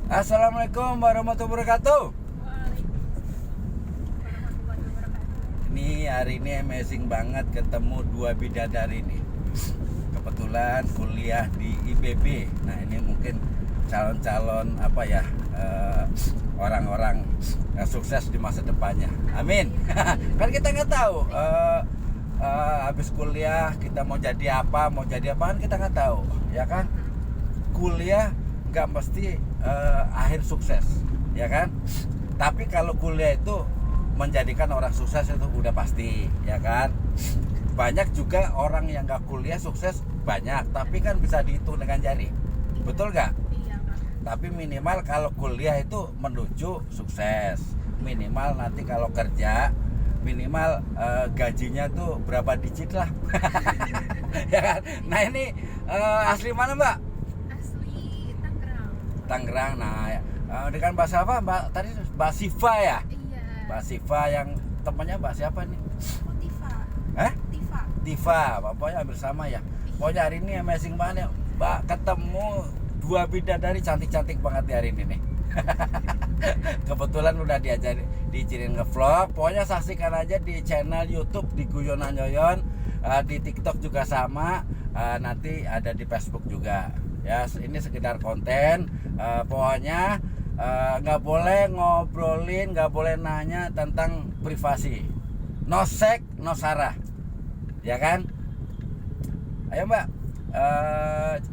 Assalamualaikum warahmatullahi wabarakatuh. Ini hari ini amazing banget ketemu dua bidadari nih. Kebetulan kuliah di IPB. Nah ini mungkin calon-calon orang-orang yang sukses di masa depannya. Amin. Kan kita nggak tahu. Habis kuliah kita mau jadi apa kan kita nggak tahu, ya kan? Kuliah nggak mesti akhir sukses, ya kan? Tapi kalau kuliah itu menjadikan orang sukses itu udah pasti, ya kan? Banyak juga orang yang nggak kuliah sukses banyak, tapi kan bisa dihitung dengan jari, betul nggak? Iya, Pak. Tapi minimal kalau kuliah itu menuju sukses, minimal nanti kalau kerja minimal gajinya tuh berapa digit lah. Ya kan? Nah ini asli mana Mbak? Asli Tangerang. Tangerang. Nah dengan bahasa apa Mbak? Tadi Mbak Siva ya? Iya. Mbak Siva yang temannya Mbak siapa nih? Oh, Tifa. Hah? Tifa. Tifa, pokoknya hampir sama ya. Pokoknya hari ini amazing banget ya Mbak, ketemu dua bidadari cantik-cantik banget di hari ini nih. Kebetulan udah diizinin nge-vlog. Pokoknya saksikan aja di channel YouTube di Guyonan Yoyon, di TikTok juga sama, nanti ada di Facebook juga. Ya, ini sekedar konten. Pokoknya nggak boleh ngobrolin, nggak boleh nanya tentang privasi. No sek, no sarah, ya kan? Ayo Mbak,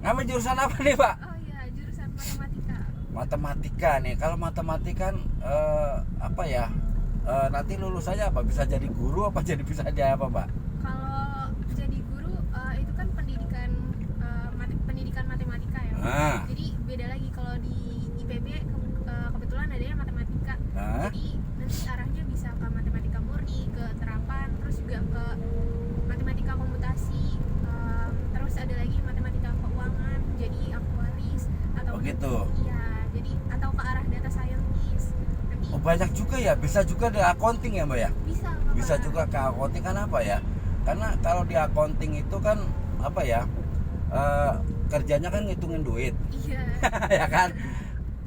ngambil jurusan apa nih Mbak? Oh iya, jurusan matematika. Matematika nih. Kalau matematika kan nanti lulusannya apa? Bisa jadi guru apa bisa jadi apa Mbak? Kalau jadi guru itu kan pendidikan matematika ya, Pak. Ah. Jadi beda lagi kalau di IPB kebetulan adanya matematika. Ah. Jadi nanti arahnya bisa ke matematika murni, ke terapan, terus juga ke matematika komputasi, terus ada lagi matematika keuangan, jadi aktuaris atau Begitu. Iya, jadi atau ke arah data scientist. Nanti Oh banyak juga ya. Bisa juga di accounting ya Mbak ya? bisa Bisa juga ke accounting. Kan apa ya? Karena kalau di accounting itu kan kerjanya kan ngitungin duit. Iya. Ya kan?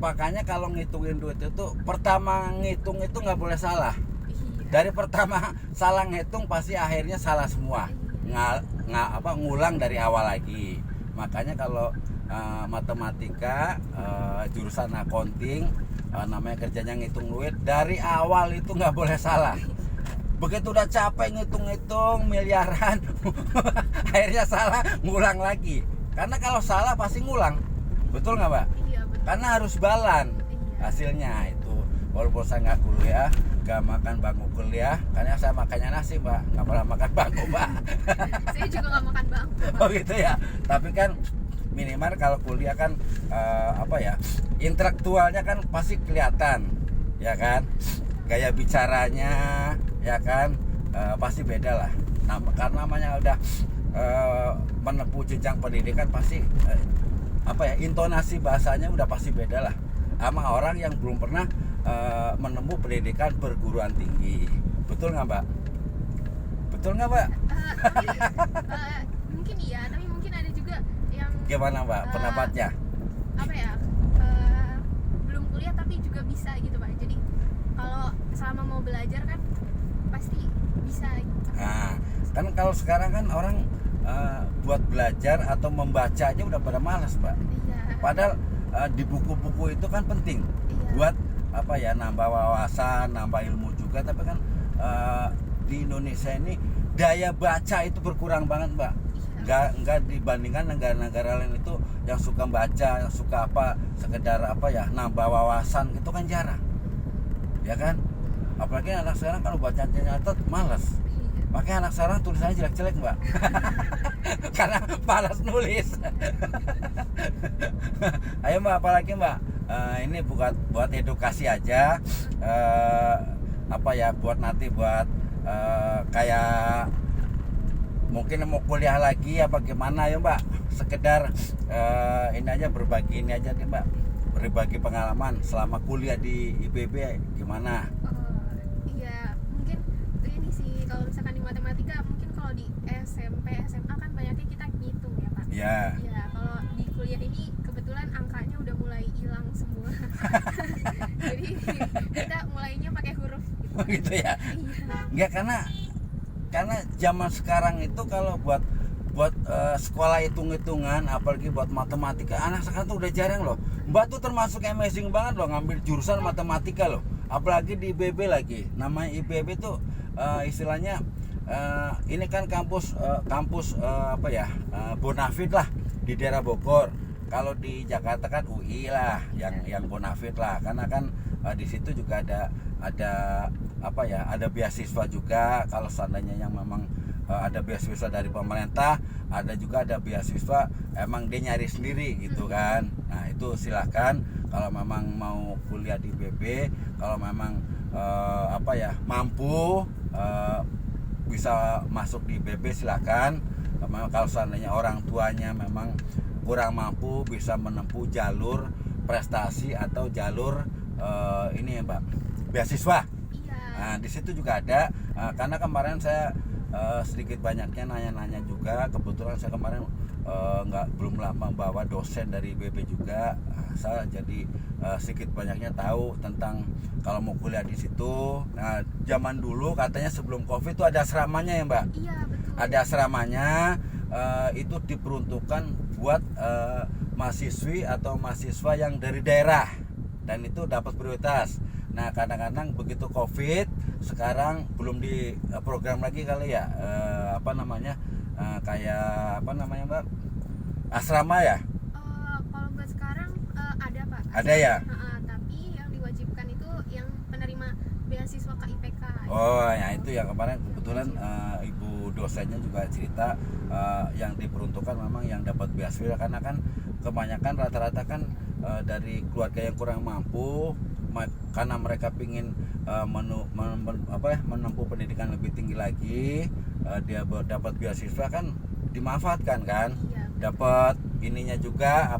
Makanya kalau ngitungin duit itu pertama ngitung itu nggak boleh salah. Iya. Dari pertama salah ngitung pasti akhirnya salah semua. Ngulang dari awal lagi. Makanya kalau matematika jurusan accounting, namanya kerjanya ngitung duit, dari awal itu nggak boleh salah. Begitu udah capek ngitung-ngitung miliaran, akhirnya salah, ngulang lagi. Karena kalau salah pasti ngulang, betul nggak Mbak? Iya, betul. Karena harus balan hasilnya itu. Walaupun saya nggak kuliah, nggak makan bangku kuliah, karena saya makannya nasi Mbak, nggak pernah makan bangku Mbak. Saya juga nggak makan bangku, Pak. Oh gitu ya. Tapi kan minimal kalau kuliah kan intelektualnya kan pasti kelihatan, ya kan? Gaya bicaranya, ya kan, pasti beda lah. Nah, karena namanya udah menempuh jenjang pendidikan pasti intonasi bahasanya udah pasti beda lah sama orang yang belum pernah menempuh pendidikan perguruan tinggi. Betul nggak Mbak? Betul nggak Mbak? Mungkin iya, tapi mungkin ada juga yang Gimana Mbak pendapatnya? belum kuliah tapi juga bisa gitu Pak. Jadi kalau selama mau belajar kan pasti bisa gitu. Nah, kan kalau sekarang kan orang buat belajar atau membaca aja udah pada malas Mbak. Iya. Padahal di buku-buku itu kan penting Iya. buat nambah wawasan, nambah ilmu juga. Tapi kan di Indonesia ini daya baca itu berkurang banget Mbak. Nggak dibandingkan negara-negara lain itu yang suka baca, yang suka sekedar nambah wawasan itu kan jarang, ya kan? Apalagi anak sekarang kalau baca nyatet malas. Makanya anak sekarang tulisannya jelek-jelek Mbak. Karena malas nulis. Ayo Mbak, apalagi Mbak? Ini buat edukasi aja. Buat nanti kayak mungkin mau kuliah lagi apa gimana ya Mbak? Sekedar ini aja berbagi ini aja nih Mbak. Berbagi pengalaman selama kuliah di IPB gimana? Iya, mungkin ini sih kalau misalkan di matematika mungkin kalau di SMP, SMA kan banyaknya kita ngitung ya Pak. Iya. Iya, kalau di kuliah ini kebetulan angkanya udah mulai hilang semua. Jadi kita mulainya pakai huruf gitu. gitu ya. Iya. Enggak, karena zaman sekarang itu kalau buat sekolah hitung-hitungan, apalagi buat matematika, anak sekarang tuh udah jarang loh. Mbak tuh termasuk amazing banget loh ngambil jurusan matematika loh, apalagi di IPB lagi. Namanya IPB tuh istilahnya ini kan kampus Bonafit lah di daerah Bogor. Kalau di Jakarta kan UI lah, yang Bonafit lah, karena kan di situ juga ada beasiswa juga. Kalau seandainya yang memang ada beasiswa dari pemerintah, ada beasiswa emang dia nyari sendiri gitu kan. Nah itu silahkan kalau memang mau kuliah di IPB, kalau memang mampu bisa masuk di IPB silahkan. Kalau seandainya orang tuanya memang kurang mampu, bisa menempuh jalur prestasi atau jalur ini ya Mbak, beasiswa. Iya. Nah di situ juga ada, karena kemarin saya sedikit banyaknya nanya-nanya juga. Kebetulan saya kemarin belum lama bawa dosen dari IPB juga. Saya jadi sedikit banyaknya tahu tentang kalau mau kuliah di situ. Nah zaman dulu katanya sebelum COVID itu ada asramanya ya Mbak. Iya betul. Ada asramanya, itu diperuntukkan buat mahasiswi atau mahasiswa yang dari daerah, dan itu dapat prioritas. Nah kadang-kadang begitu COVID sekarang belum di program lagi kali ya, kayak Mbak, asrama ya? Kalau buat sekarang ada Pak. Ada ya? Tapi yang diwajibkan itu yang penerima beasiswa KIPK. Oh ya, itu yang kemarin kebetulan ibu dosennya juga cerita, yang diperuntukkan memang yang dapat beasiswa, karena kan kebanyakan rata-rata kan dari keluarga yang kurang mampu, karena mereka pingin menempuh pendidikan lebih tinggi lagi, dia dapat beasiswa kan dimanfaatkan kan. Iya. Dapat ininya juga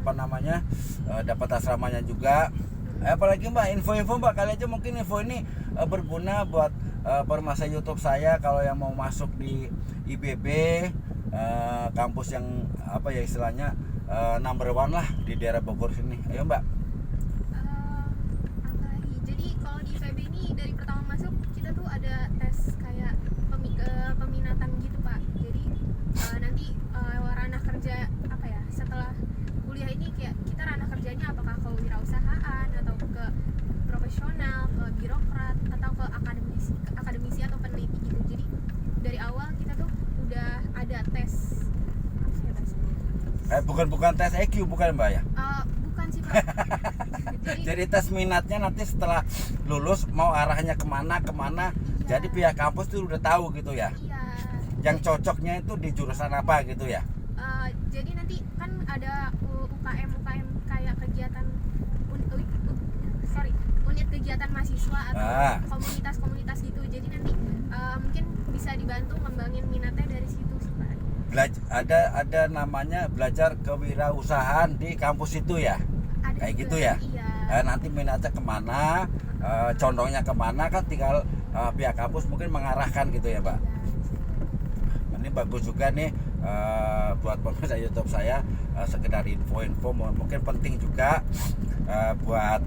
dapat asramanya juga. Apalagi Mbak, info-info Mbak kali aja, mungkin info ini berguna buat permasa YouTube saya kalau yang mau masuk di IPB, kampus yang istilahnya number one lah di daerah Bogor sini. Ayo Mbak. Apalagi, jadi kalau di IPB ini dari pertama masuk kita tuh ada tes kayak peminatan gitu Pak. Jadi nanti ranah kerja setelah kuliah ini kayak kita ranah kerjanya apakah ke wirausahaan atau ke profesional, ke birokrat, atau ke akademisi atau peneliti gitu. Jadi dari awal kita tuh udah ada tes Bukan tes EQ bukan Mbak ya? Bukan sih Pak. Jadi tes minatnya nanti setelah lulus mau arahnya kemana. Iya. Jadi pihak kampus tuh udah tahu gitu ya. Iya. Yang cocoknya itu di jurusan apa gitu ya? Jadi nanti kan ada UKM kayak kegiatan unit kegiatan mahasiswa atau komunitas gitu. Jadi nanti mungkin bisa dibantu ngembangin minatnya dari situ sih Pak. Ada namanya belajar kewirausahaan di kampus itu ya? Ada Kayak juga, gitu ya? Iya. Nanti minatnya kemana, condongnya kemana kan tinggal pihak kampus mungkin mengarahkan gitu ya Mbak. Ini bagus juga nih buat pemirsa YouTube saya, sekedar info mungkin penting juga buat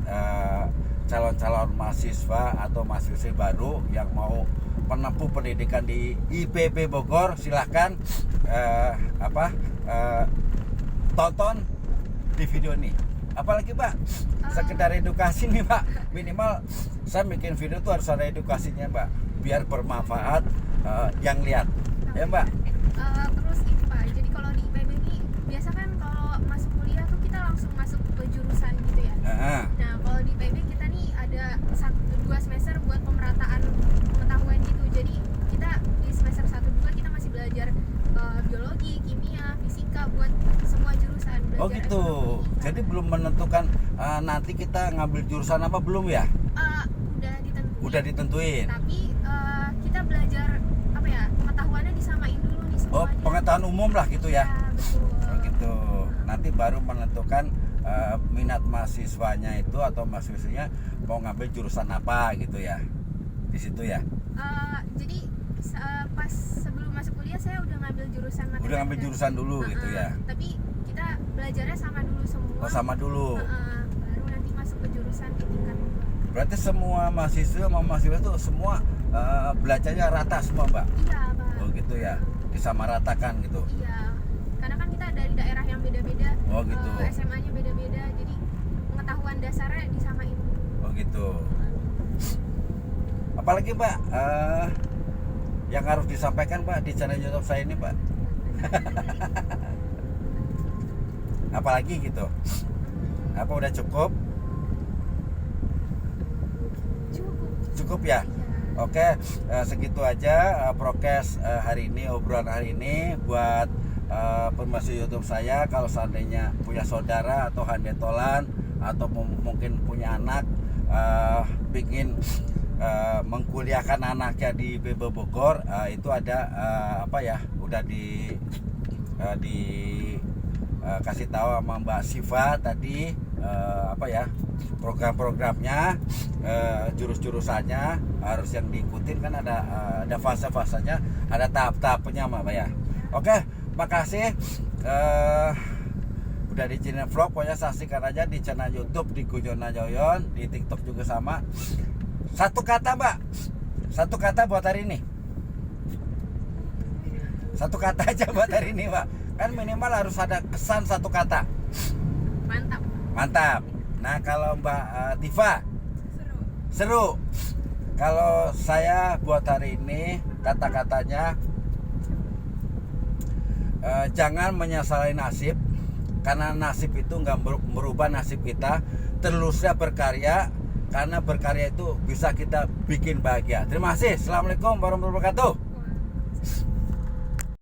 calon-calon mahasiswa atau mahasiswa baru yang mau menempuh pendidikan di IPB Bogor. Silahkan tonton di video ini. Apalagi Pak, sekedar edukasi nih Pak, minimal saya bikin video tuh harus ada edukasinya Mbak, biar bermanfaat yang lihat ya Mbak. Terus ini Pak, jadi kalau di IPB ini biasa kan kalau masuk kuliah tuh kita langsung masuk ke jurusan gitu ya. Nah kalau di IPB kita nih ada 1-2 semester buat pemerataan pengetahuan gitu. Jadi kita di semester 1-2 kita masih belajar biologi, kimia, fisika buat semua jurusan. Oh gitu. Jadi belum menentukan nanti kita ngambil jurusan apa belum ya? Udah ditentuin. Tapi kita belajar pengetahuannya disamain dulu nih semuanya. Oh, pengetahuan umum lah gitu ya. Ya betul. Oh gitu. Nanti baru menentukan minat mahasiswanya itu atau mahasiswanya mau ngambil jurusan apa gitu ya. Di situ ya. Jadi pas sebelum masuk kuliah saya udah ngambil jurusan matematika. Udah ngambil jurusan dulu gitu ya. Tapi kita belajarnya sama dulu semua. Oh sama dulu. Baru nanti masuk ke jurusan Berarti semua mahasiswa itu semua belajarnya rata semua, Mbak? Iya Pak. Oh gitu ya, disamaratakan gitu. Iya, karena kan kita dari daerah yang beda-beda. Oh gitu. SMA-nya beda-beda, jadi pengetahuan dasarnya disamain. Oh gitu. Apalagi Mbak yang harus disampaikan Mbak di channel YouTube saya ini, Mbak? Apalagi gitu? Apa udah cukup? Cukup ya? Iya. Oke, segitu aja prokes hari ini, obrolan hari ini buat pemirsa YouTube saya. Kalau seandainya punya saudara atau handetolan atau mungkin punya anak ingin mengkuliahkan anaknya di PB Bogor, itu ada udah kasih tahu sama Mbak Siva tadi program-programnya, jurus-jurusannya harus yang diikutin, kan ada fase-fasenya, ada tahap-tahapnya Mbak ya. Oke, makasih. Udah di channel vlog, pokoknya saksikan aja di channel YouTube di Guyon Najoyon, di TikTok juga sama. Satu kata Mbak, satu kata buat hari ini. Satu kata aja buat hari ini Mbak. Kan minimal harus ada kesan satu kata. Mantap. Mantap. Nah kalau Mbak Tifa, seru. Kalau saya buat hari ini kata-katanya, jangan menyesali nasib, karena nasib itu nggak merubah nasib kita. Terusnya berkarya, karena berkarya itu bisa kita bikin bahagia. Terima kasih. Assalamualaikum warahmatullahi wabarakatuh.